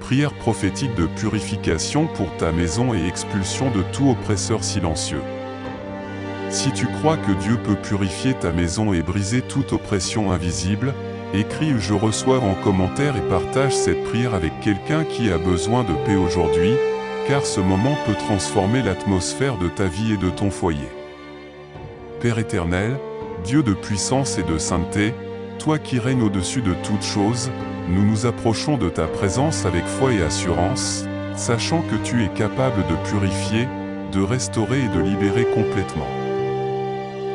prière prophétique de purification pour ta maison et expulsion de tout oppresseur silencieux. Si tu crois que Dieu peut purifier ta maison et briser toute oppression invisible, écris « Je reçois » en commentaire et partage cette prière avec quelqu'un qui a besoin de paix aujourd'hui, car ce moment peut transformer l'atmosphère de ta vie et de ton foyer. Père éternel, Dieu de puissance et de sainteté, toi qui règnes au-dessus de toutes choses, nous nous approchons de ta présence avec foi et assurance, sachant que tu es capable de purifier, de restaurer et de libérer complètement.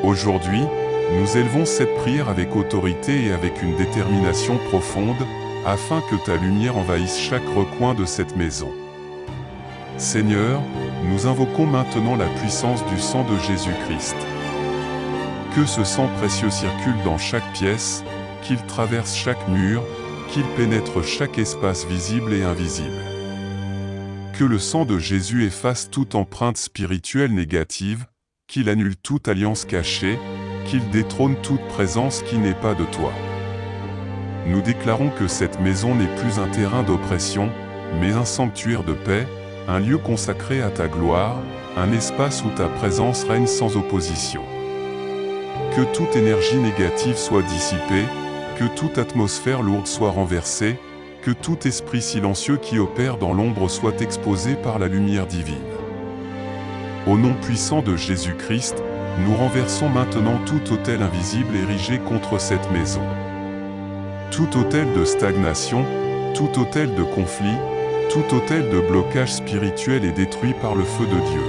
Aujourd'hui, nous élevons cette prière avec autorité et avec une détermination profonde, afin que ta lumière envahisse chaque recoin de cette maison. Seigneur, nous invoquons maintenant la puissance du sang de Jésus-Christ. Que ce sang précieux circule dans chaque pièce, qu'il traverse chaque mur, qu'il pénètre chaque espace visible et invisible. Que le sang de Jésus efface toute empreinte spirituelle négative, qu'il annule toute alliance cachée, qu'il détrône toute présence qui n'est pas de toi. Nous déclarons que cette maison n'est plus un terrain d'oppression, mais un sanctuaire de paix, un lieu consacré à ta gloire, un espace où ta présence règne sans opposition. Que toute énergie négative soit dissipée, que toute atmosphère lourde soit renversée, que tout esprit silencieux qui opère dans l'ombre soit exposé par la lumière divine. Au nom puissant de Jésus-Christ, nous renversons maintenant tout autel invisible érigé contre cette maison. Tout autel de stagnation, tout autel de conflit, tout autel de blocage spirituel est détruit par le feu de Dieu.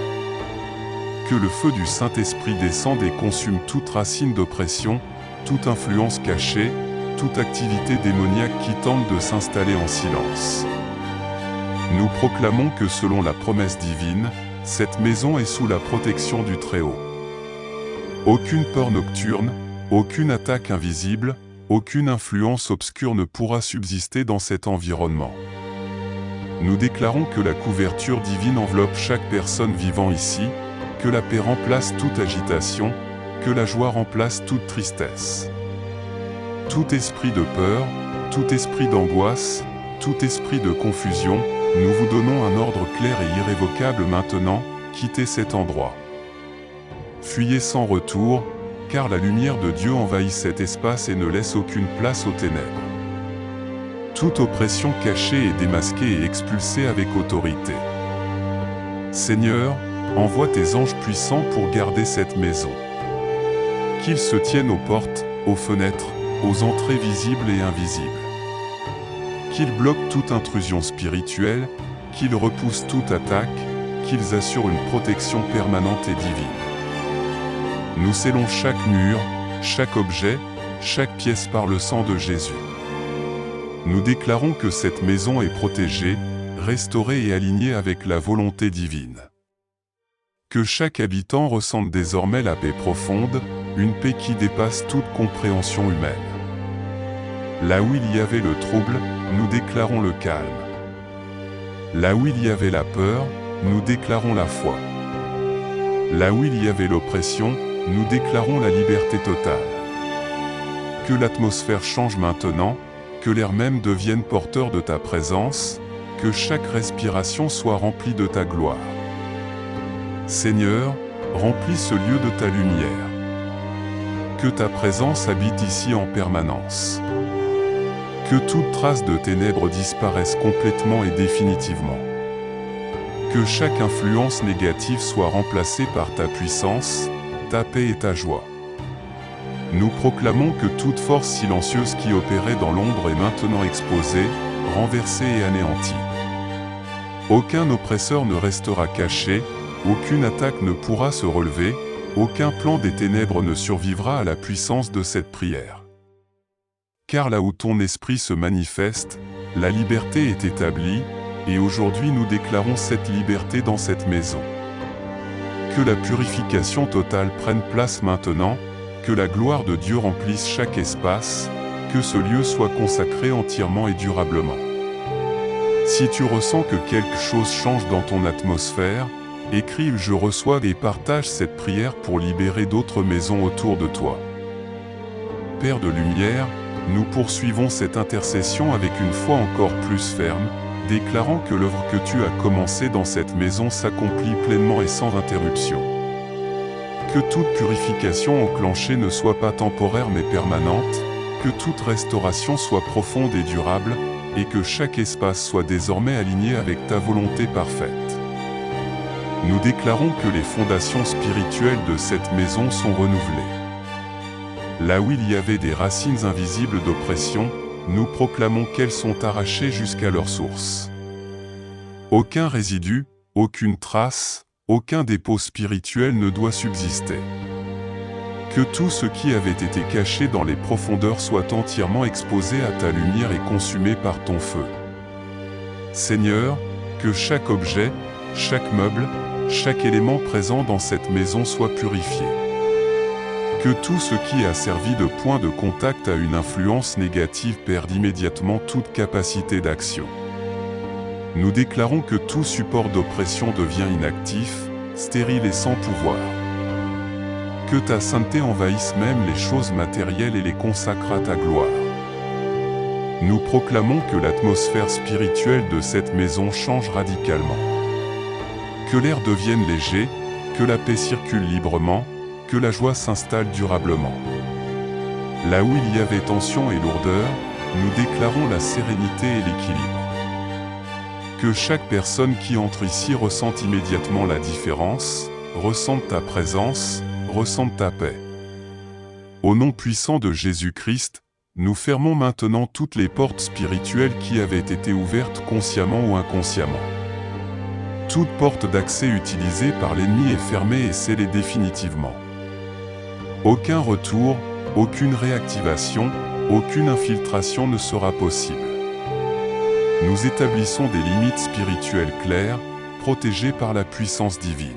Que le feu du Saint-Esprit descende et consume toute racine d'oppression, toute influence cachée, toute activité démoniaque qui tente de s'installer en silence. Nous proclamons que selon la promesse divine, cette maison est sous la protection du Très-Haut. Aucune peur nocturne, aucune attaque invisible, aucune influence obscure ne pourra subsister dans cet environnement. Nous déclarons que la couverture divine enveloppe chaque personne vivant ici, que la paix remplace toute agitation, que la joie remplace toute tristesse. Tout esprit de peur, tout esprit d'angoisse, tout esprit de confusion, nous vous donnons un ordre clair et irrévocable maintenant, quittez cet endroit. Fuyez sans retour, car la lumière de Dieu envahit cet espace et ne laisse aucune place aux ténèbres. Toute oppression cachée est démasquée et expulsée avec autorité. Seigneur, envoie tes anges puissants pour garder cette maison. Qu'ils se tiennent aux portes, aux fenêtres, aux entrées visibles et invisibles. Qu'ils bloquent toute intrusion spirituelle, qu'ils repoussent toute attaque, qu'ils assurent une protection permanente et divine. Nous scellons chaque mur, chaque objet, chaque pièce par le sang de Jésus. Nous déclarons que cette maison est protégée, restaurée et alignée avec la volonté divine. Que chaque habitant ressente désormais la paix profonde, une paix qui dépasse toute compréhension humaine. Là où il y avait le trouble, nous déclarons le calme. Là où il y avait la peur, nous déclarons la foi. Là où il y avait l'oppression, nous déclarons la liberté totale. Que l'atmosphère change maintenant, que l'air même devienne porteur de ta présence, que chaque respiration soit remplie de ta gloire. Seigneur, remplis ce lieu de ta lumière. Que ta présence habite ici en permanence. Que toute trace de ténèbres disparaisse complètement et définitivement. Que chaque influence négative soit remplacée par ta puissance, ta paix et ta joie. Nous proclamons que toute force silencieuse qui opérait dans l'ombre est maintenant exposée, renversée et anéantie. Aucun oppresseur ne restera caché, aucune attaque ne pourra se relever, aucun plan des ténèbres ne survivra à la puissance de cette prière. Car là où ton esprit se manifeste, la liberté est établie, et aujourd'hui nous déclarons cette liberté dans cette maison. Que la purification totale prenne place maintenant, que la gloire de Dieu remplisse chaque espace, que ce lieu soit consacré entièrement et durablement. Si tu ressens que quelque chose change dans ton atmosphère, écris « Je reçois » et partage cette prière pour libérer d'autres maisons autour de toi. Père de lumière, nous poursuivons cette intercession avec une foi encore plus ferme, déclarant que l'œuvre que tu as commencée dans cette maison s'accomplit pleinement et sans interruption. Que toute purification enclenchée ne soit pas temporaire mais permanente, que toute restauration soit profonde et durable, et que chaque espace soit désormais aligné avec ta volonté parfaite. Nous déclarons que les fondations spirituelles de cette maison sont renouvelées. Là où il y avait des racines invisibles d'oppression, nous proclamons qu'elles sont arrachées jusqu'à leur source. Aucun résidu, aucune trace, aucun dépôt spirituel ne doit subsister. Que tout ce qui avait été caché dans les profondeurs soit entièrement exposé à ta lumière et consumé par ton feu. Seigneur, que chaque objet, chaque meuble, chaque élément présent dans cette maison soit purifié. Que tout ce qui a servi de point de contact à une influence négative perde immédiatement toute capacité d'action. Nous déclarons que tout support d'oppression devient inactif, stérile et sans pouvoir. Que ta sainteté envahisse même les choses matérielles et les consacre à ta gloire. Nous proclamons que l'atmosphère spirituelle de cette maison change radicalement. Que l'air devienne léger, que la paix circule librement, que la joie s'installe durablement. Là où il y avait tension et lourdeur, nous déclarons la sérénité et l'équilibre. Que chaque personne qui entre ici ressente immédiatement la différence, ressente ta présence, ressente ta paix. Au nom puissant de Jésus-Christ, nous fermons maintenant toutes les portes spirituelles qui avaient été ouvertes consciemment ou inconsciemment. Toute porte d'accès utilisée par l'ennemi est fermée et scellée définitivement. Aucun retour, aucune réactivation, aucune infiltration ne sera possible. Nous établissons des limites spirituelles claires, protégées par la puissance divine.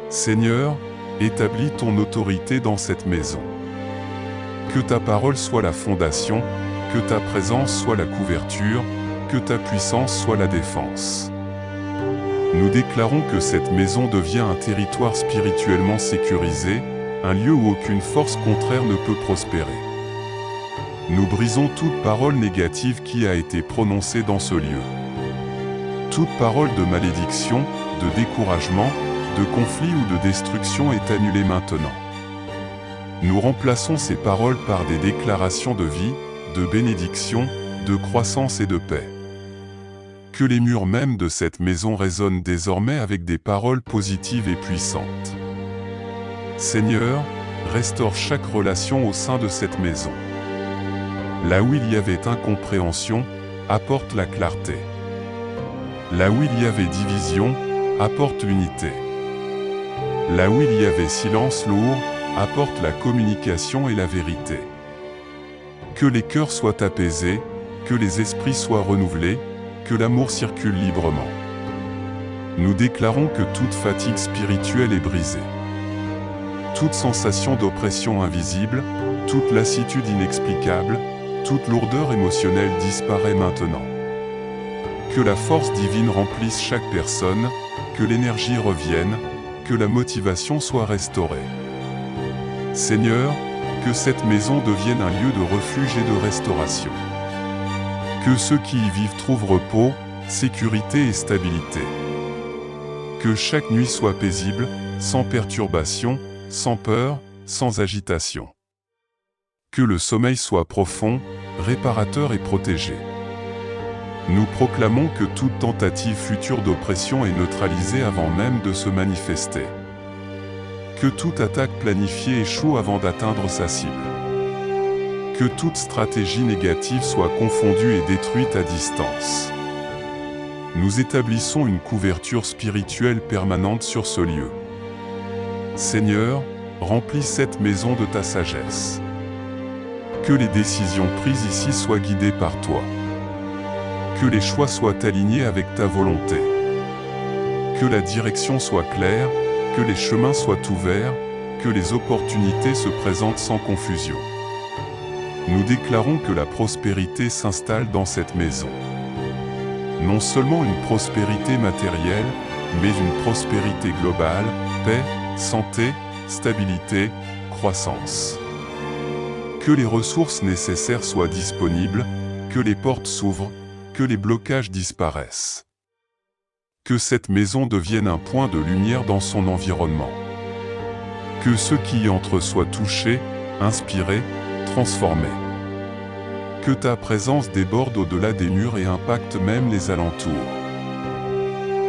Seigneur, établis ton autorité dans cette maison. Que ta parole soit la fondation, que ta présence soit la couverture, que ta puissance soit la défense. Nous déclarons que cette maison devient un territoire spirituellement sécurisé, un lieu où aucune force contraire ne peut prospérer. Nous brisons toute parole négative qui a été prononcée dans ce lieu. Toute parole de malédiction, de découragement, de conflit ou de destruction est annulée maintenant. Nous remplaçons ces paroles par des déclarations de vie, de bénédiction, de croissance et de paix. Que les murs même de cette maison résonnent désormais avec des paroles positives et puissantes. Seigneur, restaure chaque relation au sein de cette maison. Là où il y avait incompréhension, apporte la clarté. Là où il y avait division, apporte l'unité. Là où il y avait silence lourd, apporte la communication et la vérité. Que les cœurs soient apaisés, que les esprits soient renouvelés, que l'amour circule librement. Nous déclarons que toute fatigue spirituelle est brisée. Toute sensation d'oppression invisible, toute lassitude inexplicable, toute lourdeur émotionnelle disparaît maintenant. Que la force divine remplisse chaque personne, que l'énergie revienne, que la motivation soit restaurée. Seigneur, que cette maison devienne un lieu de refuge et de restauration. Que ceux qui y vivent trouvent repos, sécurité et stabilité. Que chaque nuit soit paisible, sans perturbation, sans peur, sans agitation. Que le sommeil soit profond, réparateur et protégé. Nous proclamons que toute tentative future d'oppression est neutralisée avant même de se manifester. Que toute attaque planifiée échoue avant d'atteindre sa cible. Que toute stratégie négative soit confondue et détruite à distance. Nous établissons une couverture spirituelle permanente sur ce lieu. Seigneur, remplis cette maison de ta sagesse. Que les décisions prises ici soient guidées par toi. Que les choix soient alignés avec ta volonté. Que la direction soit claire, que les chemins soient ouverts, que les opportunités se présentent sans confusion. Nous déclarons que la prospérité s'installe dans cette maison. Non seulement une prospérité matérielle, mais une prospérité globale, paix, santé, stabilité, croissance. Que les ressources nécessaires soient disponibles, que les portes s'ouvrent, que les blocages disparaissent. Que cette maison devienne un point de lumière dans son environnement. Que ceux qui y entrent soient touchés, inspirés, transformés. Que ta présence déborde au-delà des murs et impacte même les alentours.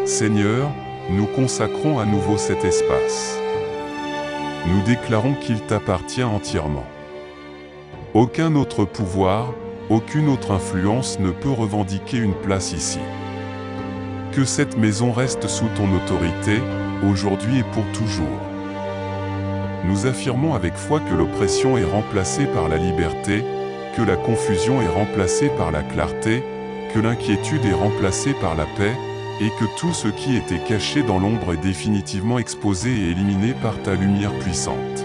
Seigneur, nous consacrons à nouveau cet espace. Nous déclarons qu'il t'appartient entièrement. Aucun autre pouvoir, aucune autre influence ne peut revendiquer une place ici. Que cette maison reste sous ton autorité, aujourd'hui et pour toujours. Nous affirmons avec foi que l'oppression est remplacée par la liberté, que la confusion est remplacée par la clarté, que l'inquiétude est remplacée par la paix, et que tout ce qui était caché dans l'ombre est définitivement exposé et éliminé par ta lumière puissante.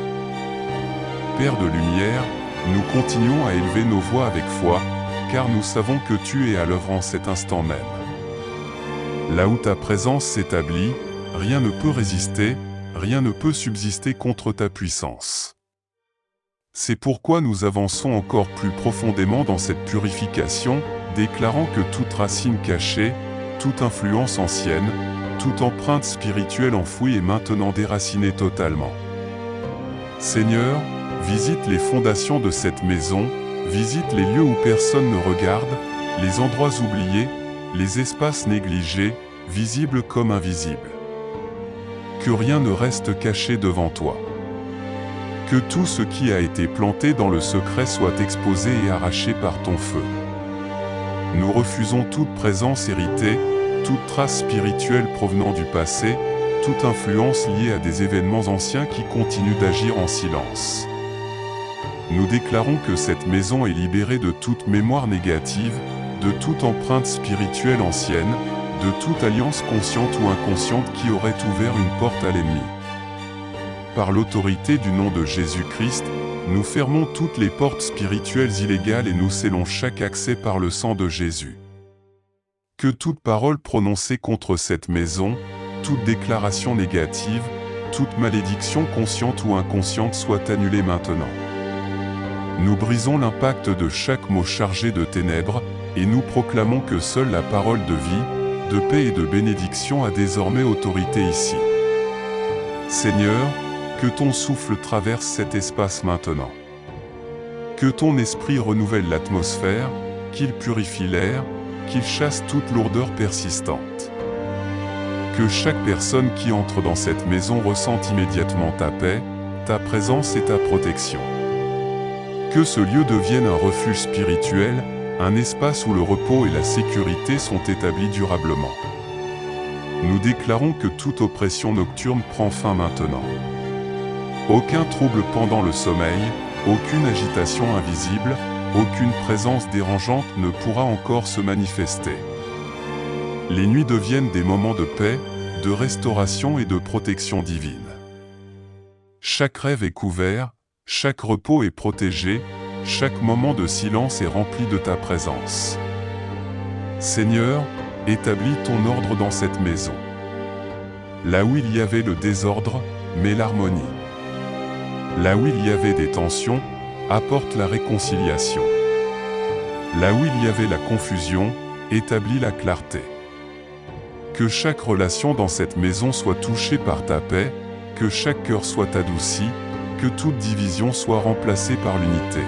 Père de lumière, nous continuons à élever nos voix avec foi, car nous savons que tu es à l'œuvre en cet instant même. Là où ta présence s'établit, rien ne peut résister, rien ne peut subsister contre ta puissance. C'est pourquoi nous avançons encore plus profondément dans cette purification, déclarant que toute racine cachée, toute influence ancienne, toute empreinte spirituelle enfouie est maintenant déracinée totalement. Seigneur, visite les fondations de cette maison, visite les lieux où personne ne regarde, les endroits oubliés, les espaces négligés, visibles comme invisibles. Que rien ne reste caché devant toi. Que tout ce qui a été planté dans le secret soit exposé et arraché par ton feu. Nous refusons toute présence héritée, toute trace spirituelle provenant du passé, toute influence liée à des événements anciens qui continuent d'agir en silence. Nous déclarons que cette maison est libérée de toute mémoire négative, de toute empreinte spirituelle ancienne, de toute alliance consciente ou inconsciente qui aurait ouvert une porte à l'ennemi. Par l'autorité du nom de Jésus-Christ, nous fermons toutes les portes spirituelles illégales et nous scellons chaque accès par le sang de Jésus. Que toute parole prononcée contre cette maison, toute déclaration négative, toute malédiction consciente ou inconsciente soit annulée maintenant. Nous brisons l'impact de chaque mot chargé de ténèbres, et nous proclamons que seule la parole de vie, de paix et de bénédiction a désormais autorité ici. Seigneur, que ton souffle traverse cet espace maintenant. Que ton esprit renouvelle l'atmosphère, qu'il purifie l'air, qu'il chasse toute lourdeur persistante. Que chaque personne qui entre dans cette maison ressente immédiatement ta paix, ta présence et ta protection. Que ce lieu devienne un refuge spirituel, un espace où le repos et la sécurité sont établis durablement. Nous déclarons que toute oppression nocturne prend fin maintenant. Aucun trouble pendant le sommeil, aucune agitation invisible, aucune présence dérangeante ne pourra encore se manifester. Les nuits deviennent des moments de paix, de restauration et de protection divine. Chaque rêve est couvert, chaque repos est protégé, chaque moment de silence est rempli de ta présence. Seigneur, établis ton ordre dans cette maison. Là où il y avait le désordre, mets l'harmonie. Là où il y avait des tensions, apporte la réconciliation. Là où il y avait la confusion, établis la clarté. Que chaque relation dans cette maison soit touchée par ta paix, que chaque cœur soit adouci, que toute division soit remplacée par l'unité.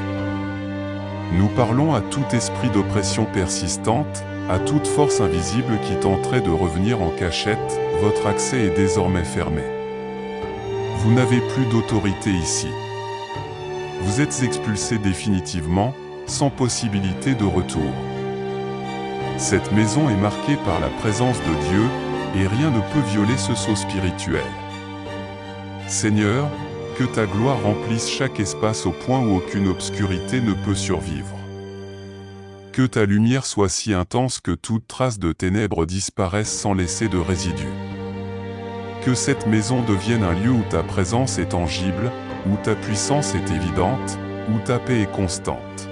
Nous parlons à tout esprit d'oppression persistante, à toute force invisible qui tenterait de revenir en cachette, votre accès est désormais fermé. Vous n'avez plus d'autorité ici. Vous êtes expulsés définitivement, sans possibilité de retour. Cette maison est marquée par la présence de Dieu, et rien ne peut violer ce sceau spirituel. Seigneur, que ta gloire remplisse chaque espace au point où aucune obscurité ne peut survivre. Que ta lumière soit si intense que toute trace de ténèbres disparaisse sans laisser de résidus. Que cette maison devienne un lieu où ta présence est tangible, où ta puissance est évidente, où ta paix est constante.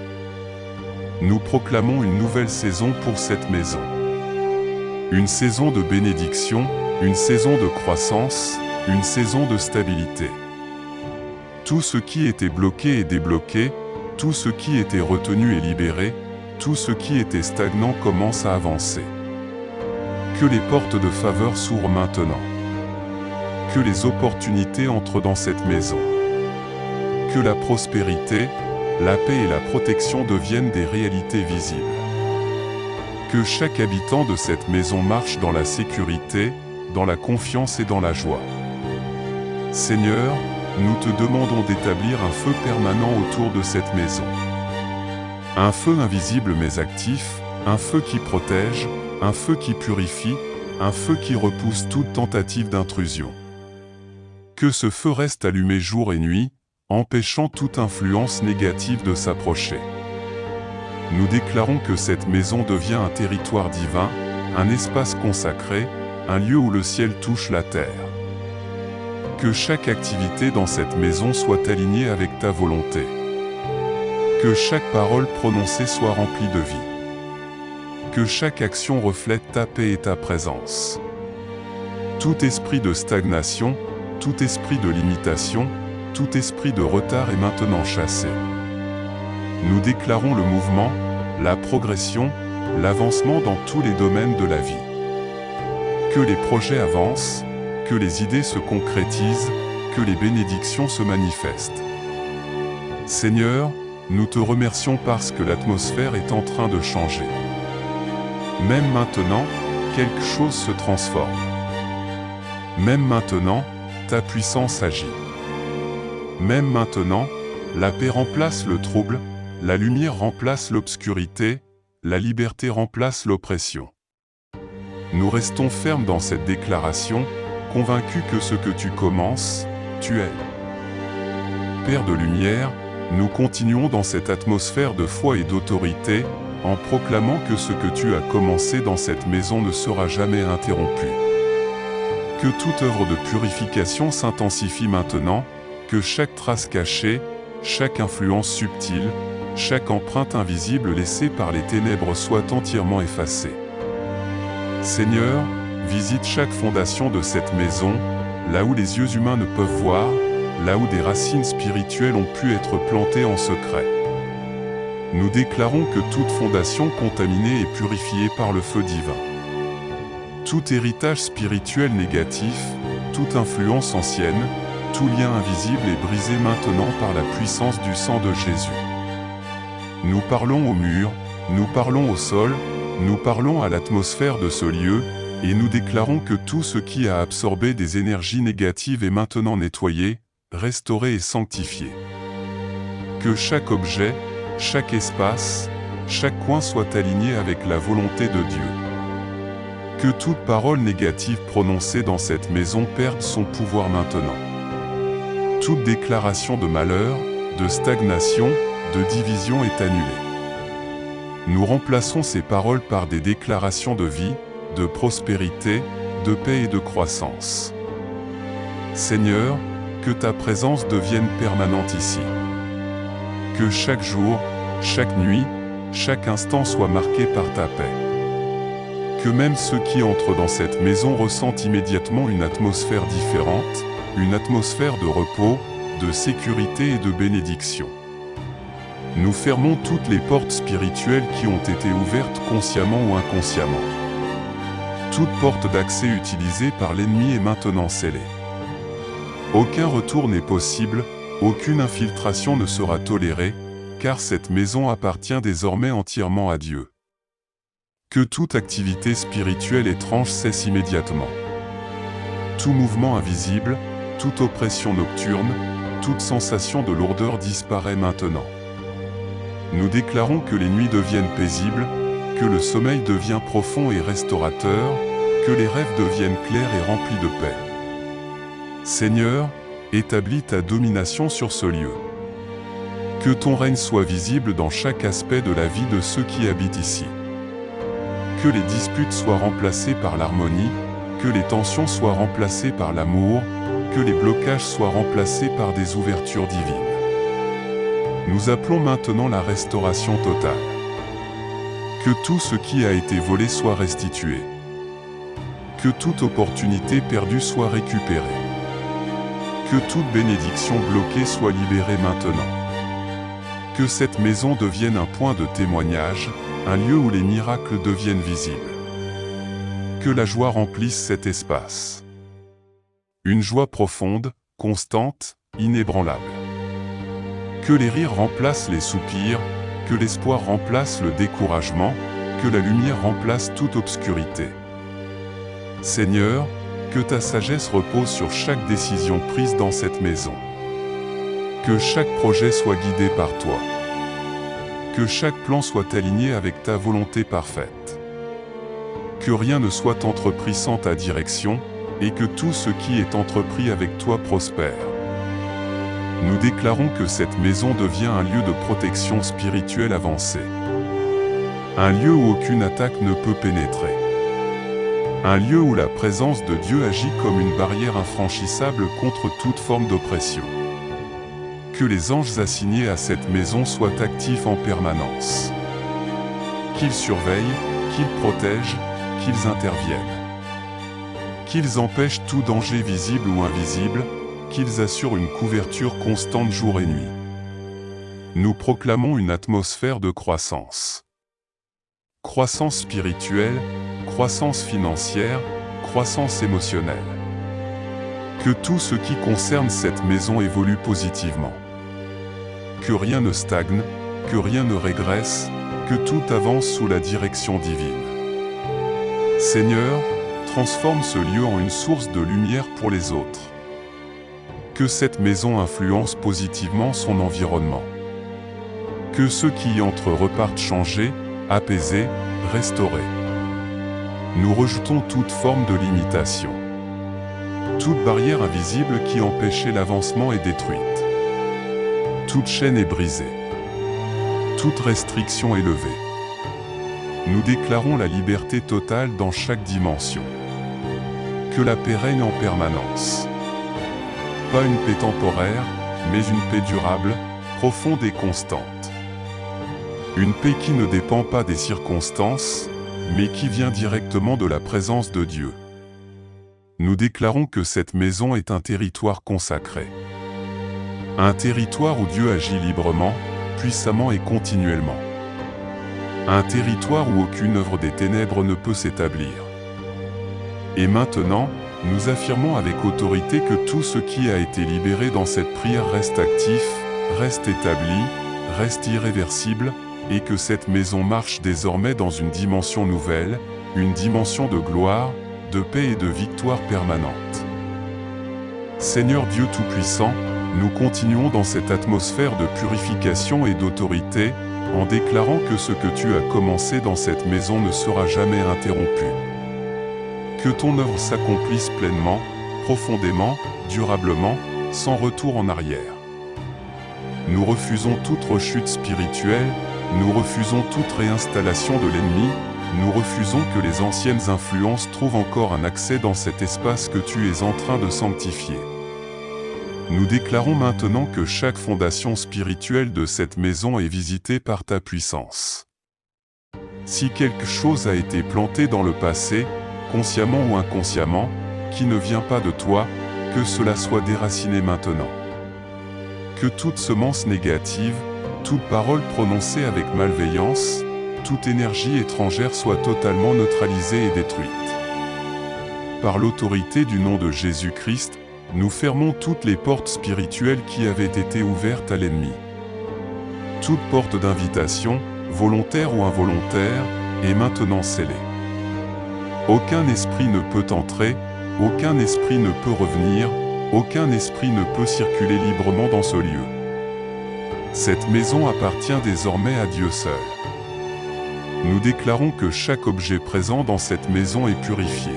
Nous proclamons une nouvelle saison pour cette maison. Une saison de bénédiction, une saison de croissance, une saison de stabilité. Tout ce qui était bloqué est débloqué, tout ce qui était retenu est libéré, tout ce qui était stagnant commence à avancer. Que les portes de faveur s'ouvrent maintenant. Que les opportunités entrent dans cette maison. Que la prospérité, la paix et la protection deviennent des réalités visibles. Que chaque habitant de cette maison marche dans la sécurité, dans la confiance et dans la joie. Seigneur, nous te demandons d'établir un feu permanent autour de cette maison. Un feu invisible mais actif, un feu qui protège, un feu qui purifie, un feu qui repousse toute tentative d'intrusion. Que ce feu reste allumé jour et nuit, empêchant toute influence négative de s'approcher. Nous déclarons que cette maison devient un territoire divin, un espace consacré, un lieu où le ciel touche la terre. Que chaque activité dans cette maison soit alignée avec ta volonté. Que chaque parole prononcée soit remplie de vie. Que chaque action reflète ta paix et ta présence. Tout esprit de stagnation, tout esprit de limitation, tout esprit de retard est maintenant chassé. Nous déclarons le mouvement, la progression, l'avancement dans tous les domaines de la vie. Que les projets avancent, que les idées se concrétisent, que les bénédictions se manifestent. Seigneur, nous te remercions parce que l'atmosphère est en train de changer. Même maintenant, quelque chose se transforme. Même maintenant, ta puissance agit. Même maintenant, la paix remplace le trouble, la lumière remplace l'obscurité, la liberté remplace l'oppression. Nous restons fermes dans cette déclaration, convaincus que ce que tu commences, tu es. Père de lumière, nous continuons dans cette atmosphère de foi et d'autorité, en proclamant que ce que tu as commencé dans cette maison ne sera jamais interrompu. Que toute œuvre de purification s'intensifie maintenant, que chaque trace cachée, chaque influence subtile, chaque empreinte invisible laissée par les ténèbres soit entièrement effacée. Seigneur, visite chaque fondation de cette maison, là où les yeux humains ne peuvent voir, là où des racines spirituelles ont pu être plantées en secret. Nous déclarons que toute fondation contaminée est purifiée par le feu divin. Tout héritage spirituel négatif, toute influence ancienne, tout lien invisible est brisé maintenant par la puissance du sang de Jésus. Nous parlons au mur, nous parlons au sol, nous parlons à l'atmosphère de ce lieu, et nous déclarons que tout ce qui a absorbé des énergies négatives est maintenant nettoyé, restauré et sanctifié. Que chaque objet, chaque espace, chaque coin soit aligné avec la volonté de Dieu. Que toute parole négative prononcée dans cette maison perde son pouvoir maintenant. Toute déclaration de malheur, de stagnation, de division est annulée. Nous remplaçons ces paroles par des déclarations de vie, de prospérité, de paix et de croissance. Seigneur, que ta présence devienne permanente ici. Que chaque jour, chaque nuit, chaque instant soit marqué par ta paix. Que même ceux qui entrent dans cette maison ressentent immédiatement une atmosphère différente, une atmosphère de repos, de sécurité et de bénédiction. Nous fermons toutes les portes spirituelles qui ont été ouvertes consciemment ou inconsciemment. Toute porte d'accès utilisée par l'ennemi est maintenant scellée. Aucun retour n'est possible, aucune infiltration ne sera tolérée, car cette maison appartient désormais entièrement à Dieu. Que toute activité spirituelle étrange cesse immédiatement. Tout mouvement invisible, toute oppression nocturne, toute sensation de lourdeur disparaît maintenant. Nous déclarons que les nuits deviennent paisibles, que le sommeil devient profond et restaurateur, que les rêves deviennent clairs et remplis de paix. Seigneur, établis ta domination sur ce lieu. Que ton règne soit visible dans chaque aspect de la vie de ceux qui habitent ici. Que les disputes soient remplacées par l'harmonie, que les tensions soient remplacées par l'amour, que les blocages soient remplacés par des ouvertures divines. Nous appelons maintenant la restauration totale. Que tout ce qui a été volé soit restitué. Que toute opportunité perdue soit récupérée. Que toute bénédiction bloquée soit libérée maintenant. Que cette maison devienne un point de témoignage, un lieu où les miracles deviennent visibles. Que la joie remplisse cet espace. Une joie profonde, constante, inébranlable. Que les rires remplacent les soupirs, que l'espoir remplace le découragement, que la lumière remplace toute obscurité. Seigneur, que ta sagesse repose sur chaque décision prise dans cette maison. Que chaque projet soit guidé par toi. Que chaque plan soit aligné avec ta volonté parfaite. Que rien ne soit entrepris sans ta direction, et que tout ce qui est entrepris avec toi prospère. Nous déclarons que cette maison devient un lieu de protection spirituelle avancée. Un lieu où aucune attaque ne peut pénétrer. Un lieu où la présence de Dieu agit comme une barrière infranchissable contre toute forme d'oppression. Que les anges assignés à cette maison soient actifs en permanence. Qu'ils surveillent, qu'ils protègent, qu'ils interviennent. Qu'ils empêchent tout danger visible ou invisible, qu'ils assurent une couverture constante jour et nuit. Nous proclamons une atmosphère de croissance. Croissance spirituelle, croissance financière, croissance émotionnelle. Que tout ce qui concerne cette maison évolue positivement. Que rien ne stagne, que rien ne régresse, que tout avance sous la direction divine. Seigneur, transforme ce lieu en une source de lumière pour les autres. Que cette maison influence positivement son environnement. Que ceux qui y entrent repartent changés, apaisés, restaurés. Nous rejetons toute forme de limitation. Toute barrière invisible qui empêchait l'avancement est détruite. Toute chaîne est brisée. Toute restriction est levée. Nous déclarons la liberté totale dans chaque dimension. Que la paix règne en permanence. Pas une paix temporaire, mais une paix durable, profonde et constante. Une paix qui ne dépend pas des circonstances, mais qui vient directement de la présence de Dieu. Nous déclarons que cette maison est un territoire consacré. Un territoire où Dieu agit librement, puissamment et continuellement. Un territoire où aucune œuvre des ténèbres ne peut s'établir. Et maintenant, nous affirmons avec autorité que tout ce qui a été libéré dans cette prière reste actif, reste établi, reste irréversible, et que cette maison marche désormais dans une dimension nouvelle, une dimension de gloire, de paix et de victoire permanente. Seigneur Dieu Tout-Puissant, nous continuons dans cette atmosphère de purification et d'autorité, en déclarant que ce que tu as commencé dans cette maison ne sera jamais interrompu. Que ton œuvre s'accomplisse pleinement, profondément, durablement, sans retour en arrière. Nous refusons toute rechute spirituelle, nous refusons toute réinstallation de l'ennemi, nous refusons que les anciennes influences trouvent encore un accès dans cet espace que tu es en train de sanctifier. Nous déclarons maintenant que chaque fondation spirituelle de cette maison est visitée par ta puissance. Si quelque chose a été planté dans le passé, consciemment ou inconsciemment, qui ne vient pas de toi, que cela soit déraciné maintenant. Que toute semence négative, toute parole prononcée avec malveillance, toute énergie étrangère soit totalement neutralisée et détruite. Par l'autorité du nom de Jésus-Christ, nous fermons toutes les portes spirituelles qui avaient été ouvertes à l'ennemi. Toute porte d'invitation, volontaire ou involontaire, est maintenant scellée. Aucun esprit ne peut entrer, aucun esprit ne peut revenir, aucun esprit ne peut circuler librement dans ce lieu. Cette maison appartient désormais à Dieu seul. Nous déclarons que chaque objet présent dans cette maison est purifié.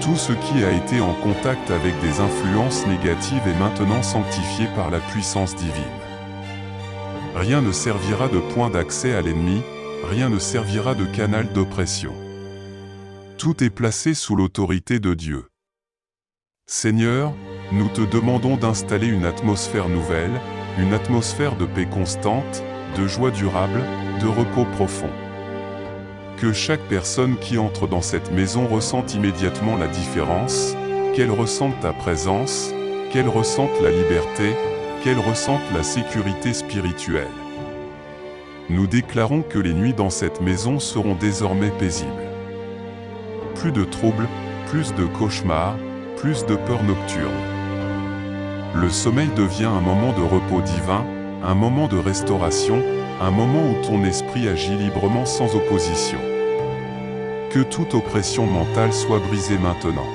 Tout ce qui a été en contact avec des influences négatives est maintenant sanctifié par la puissance divine. Rien ne servira de point d'accès à l'ennemi, rien ne servira de canal d'oppression. Tout est placé sous l'autorité de Dieu. Seigneur, nous te demandons d'installer une atmosphère nouvelle, une atmosphère de paix constante, de joie durable, de repos profond. Que chaque personne qui entre dans cette maison ressente immédiatement la différence, qu'elle ressente ta présence, qu'elle ressente la liberté, qu'elle ressente la sécurité spirituelle. Nous déclarons que les nuits dans cette maison seront désormais paisibles. Plus de troubles, plus de cauchemars, plus de peurs nocturnes. Le sommeil devient un moment de repos divin, un moment de restauration, un moment où ton esprit agit librement sans opposition. Que toute oppression mentale soit brisée maintenant.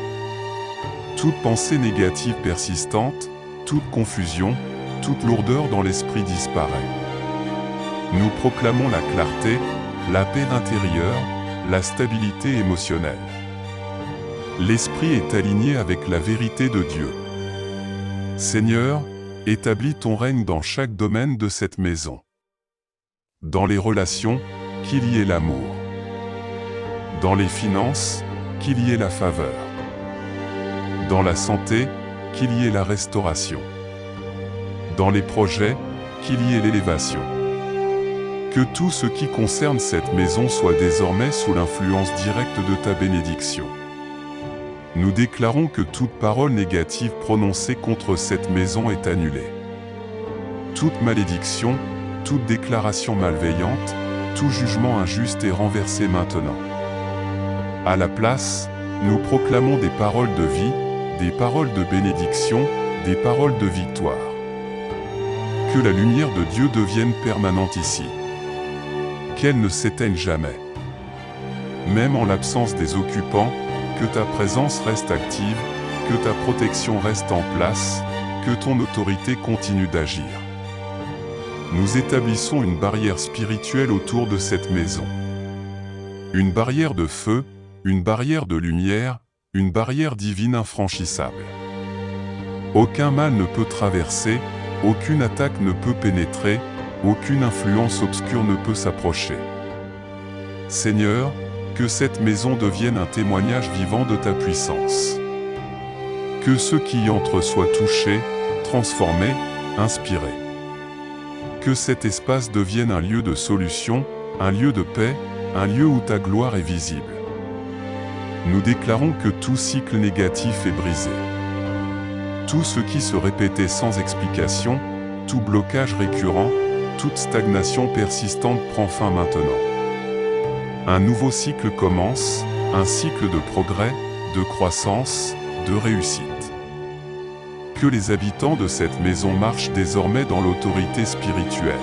Toute pensée négative persistante, toute confusion, toute lourdeur dans l'esprit disparaît. Nous proclamons la clarté, la paix intérieure, la stabilité émotionnelle. L'esprit est aligné avec la vérité de Dieu. Seigneur, établis ton règne dans chaque domaine de cette maison. Dans les relations, qu'il y ait l'amour. Dans les finances, qu'il y ait la faveur. Dans la santé, qu'il y ait la restauration. Dans les projets, qu'il y ait l'élévation. Que tout ce qui concerne cette maison soit désormais sous l'influence directe de ta bénédiction. Nous déclarons que toute parole négative prononcée contre cette maison est annulée. Toute malédiction, toute déclaration malveillante, tout jugement injuste est renversé maintenant. À la place, nous proclamons des paroles de vie, des paroles de bénédiction, des paroles de victoire. Que la lumière de Dieu devienne permanente ici. Qu'elle ne s'éteigne jamais. Même en l'absence des occupants, que ta présence reste active, que ta protection reste en place, que ton autorité continue d'agir. Nous établissons une barrière spirituelle autour de cette maison. Une barrière de feu, une barrière de lumière, une barrière divine infranchissable. Aucun mal ne peut traverser, aucune attaque ne peut pénétrer, aucune influence obscure ne peut s'approcher. Seigneur, que cette maison devienne un témoignage vivant de ta puissance. Que ceux qui y entrent soient touchés, transformés, inspirés. Que cet espace devienne un lieu de solution, un lieu de paix, un lieu où ta gloire est visible. Nous déclarons que tout cycle négatif est brisé. Tout ce qui se répétait sans explication, tout blocage récurrent, toute stagnation persistante prend fin maintenant. Un nouveau cycle commence, un cycle de progrès, de croissance, de réussite. Que les habitants de cette maison marchent désormais dans l'autorité spirituelle.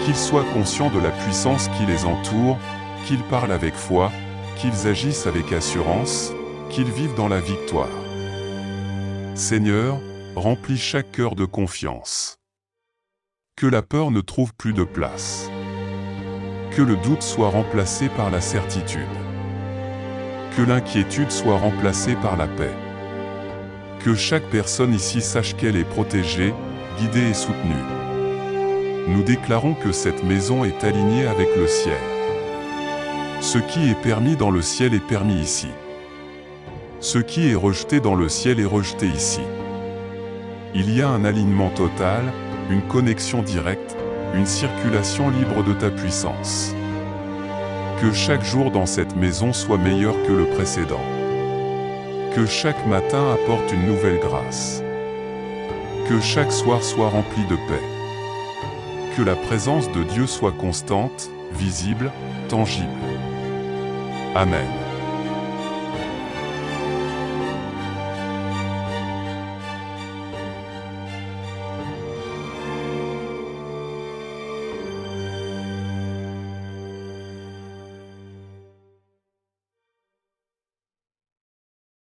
Qu'ils soient conscients de la puissance qui les entoure, qu'ils parlent avec foi, qu'ils agissent avec assurance, qu'ils vivent dans la victoire. Seigneur, remplis chaque cœur de confiance. Que la peur ne trouve plus de place. Que le doute soit remplacé par la certitude. Que l'inquiétude soit remplacée par la paix. Que chaque personne ici sache qu'elle est protégée, guidée et soutenue. Nous déclarons que cette maison est alignée avec le ciel. Ce qui est permis dans le ciel est permis ici. Ce qui est rejeté dans le ciel est rejeté ici. Il y a un alignement total, une connexion directe, une circulation libre de ta puissance. Que chaque jour dans cette maison soit meilleur que le précédent. Que chaque matin apporte une nouvelle grâce. Que chaque soir soit rempli de paix. Que la présence de Dieu soit constante, visible, tangible. Amen.